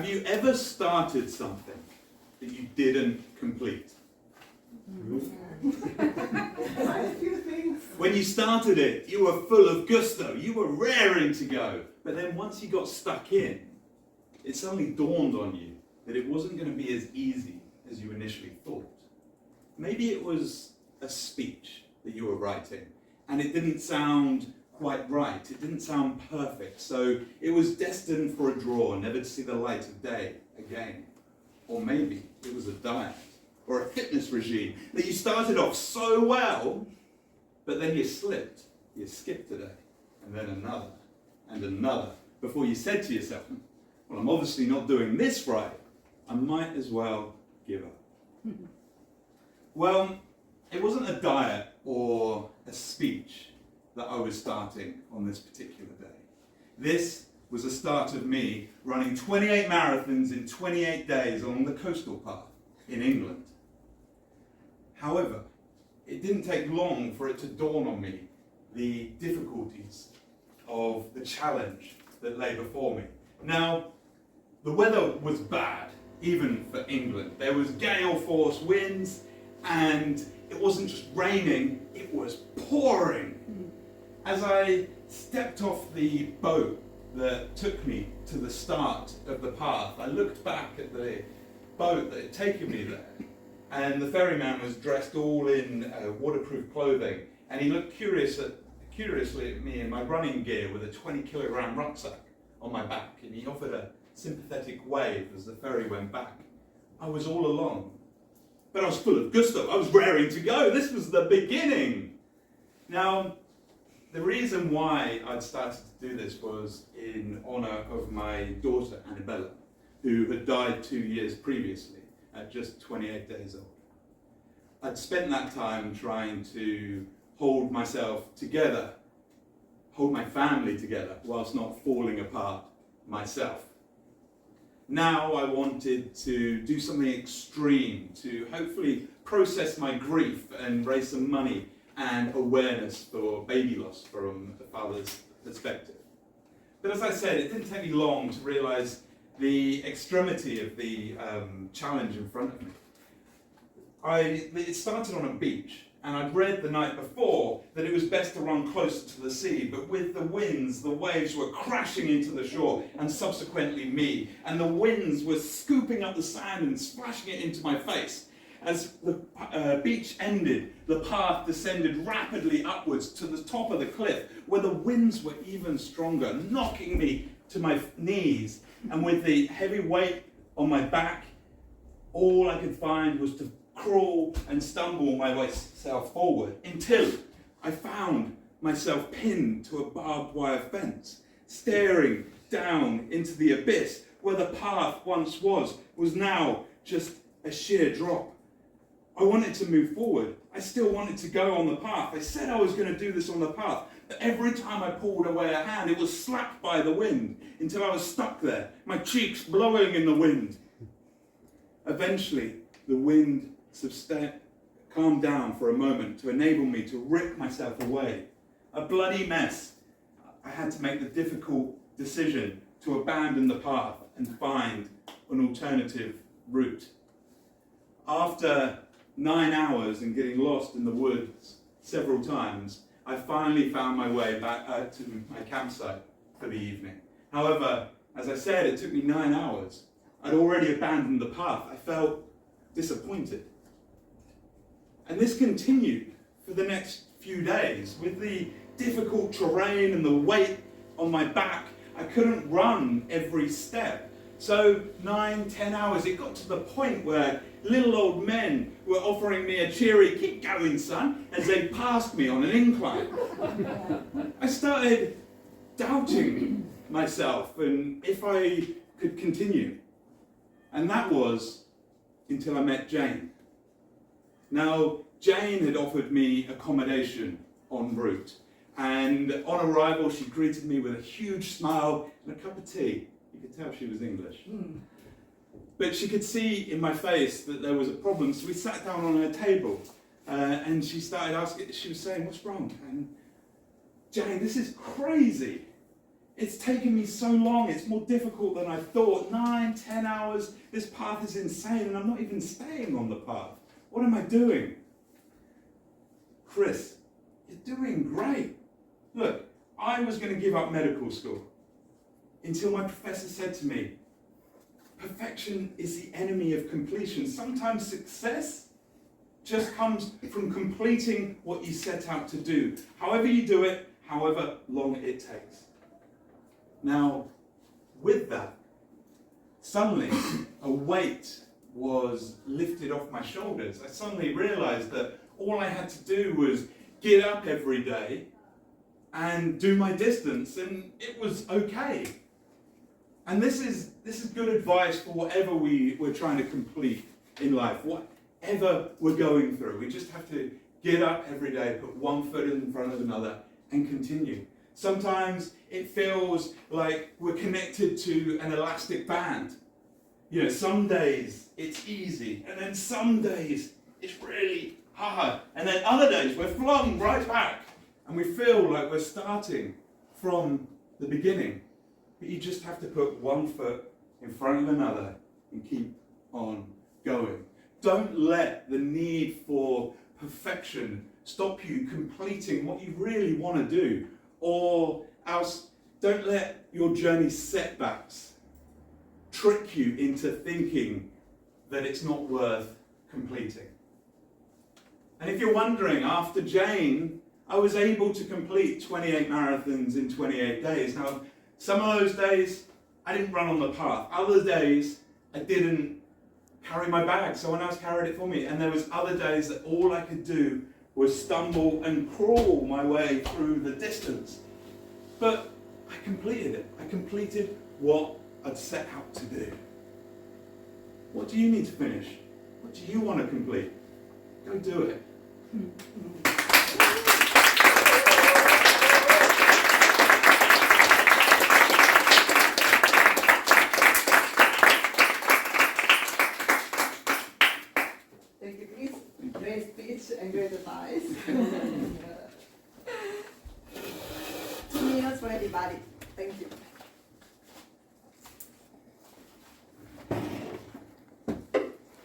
Have you ever started something that you didn't complete? A few things. When you started it, you were full of gusto, you were raring to go. But then once you got stuck in, it suddenly dawned on you that it wasn't going to be as easy as you initially thought. Maybe it was a speech that you were writing, and it didn't sound quite right, it didn't sound perfect, so it was destined for a draw, never to see the light of day again. Or maybe it was a diet, or a fitness regime that you started off so well, but then you slipped, you skipped a day, and then another, and another, before you said to yourself, well, I'm obviously not doing this right, I might as well give up. Well, it wasn't a diet or a speech that I was starting on this particular day. This was the start of me running 28 marathons in 28 days along the coastal path in England. However, it didn't take long for it to dawn on me the difficulties of the challenge that lay before me. Now, the weather was bad, even for England. There was gale force winds, and it wasn't just raining, it was pouring. As I stepped off the boat that took me to the start of the path, I looked back at the boat that had taken me there, and the ferryman was dressed all in waterproof clothing, and he looked curiously at me in my running gear with a 20-kilogram rucksack on my back, and he offered a sympathetic wave as the ferry went back. I was all alone, but I was full of gusto. I was raring to go. This was the beginning. Now, the reason why I'd started to do this was in honour of my daughter, Annabella, who had died 2 years previously at just 28 days old. I'd spent that time trying to hold myself together, hold my family together, whilst not falling apart myself. Now I wanted to do something extreme to hopefully process my grief and raise some money and awareness for baby loss from the father's perspective. But as I said, it didn't take me long to realise the extremity of the challenge in front of me. It started on a beach, and I'd read the night before that it was best to run closer to the sea, but with the winds, the waves were crashing into the shore, and subsequently me, and the winds were scooping up the sand and splashing it into my face. As the beach ended, the path descended rapidly upwards to the top of the cliff, where the winds were even stronger, knocking me to my knees, and with the heavy weight on my back, all I could find was to crawl and stumble myself forward until I found myself pinned to a barbed wire fence, staring down into the abyss where the path once was now just a sheer drop. I wanted to move forward. I still wanted to go on the path. I said I was going to do this on the path, but every time I pulled away a hand, it was slapped by the wind until I was stuck there, my cheeks blowing in the wind. Eventually, the wind calmed down for a moment to enable me to rip myself away. A bloody mess. I had to make the difficult decision to abandon the path and find an alternative route. After 9 hours and getting lost in the woods several times, I finally found my way back to my campsite for the evening. However, as I said, it took me 9 hours. I'd already abandoned the path. I felt disappointed. And this continued for the next few days. With the difficult terrain and the weight on my back, I couldn't run every step. So 9-10 hours, it got to the point where little old men were offering me a cheery, "Keep going, son," as they passed me on an incline. I started doubting myself and if I could continue. And that was until I met Jane. Now, Jane had offered me accommodation en route, and on arrival she greeted me with a huge smile and a cup of tea. You could tell she was English. But she could see in my face that there was a problem, so we sat down on her table and she started asking, she was saying, "What's wrong?" And, "Jane, this is crazy. It's taken me so long, it's more difficult than I thought. 9, 10 hours, this path is insane, and I'm not even staying on the path. What am I doing? Chris, you're doing great. Look, I was going to give up medical school until my professor said to me, perfection is the enemy of completion. Sometimes success just comes from completing what you set out to do. However you do it, however long it takes. Now, with that, suddenly a weight was lifted off my shoulders. I suddenly realized that all I had to do was get up every day and do my distance, and it was okay. And this is good advice for whatever we're trying to complete in life, whatever we're going through. We just have to get up every day, put one foot in front of another, and continue. Sometimes it feels like we're connected to an elastic band. You know, some days it's easy, and then some days it's really hard, and then other days we're flung right back, and we feel like we're starting from the beginning. But you just have to put one foot in front of another and keep on going. Don't let the need for perfection stop you completing what you really want to do, or else don't let your journey's setbacks trick you into thinking that it's not worth completing. And if you're wondering, after Jane, I was able to complete 28 marathons in 28 days. Now, some of those days, I didn't run on the path. Other days, I didn't carry my bag. Someone else carried it for me. And there was other days that all I could do was stumble and crawl my way through the distance. But I completed it. I completed what I'd set out to do. What do you need to finish? What do you want to complete? Go do it. Thank you, Chris. Great speech and great advice. 2 minutes for everybody. Thank you.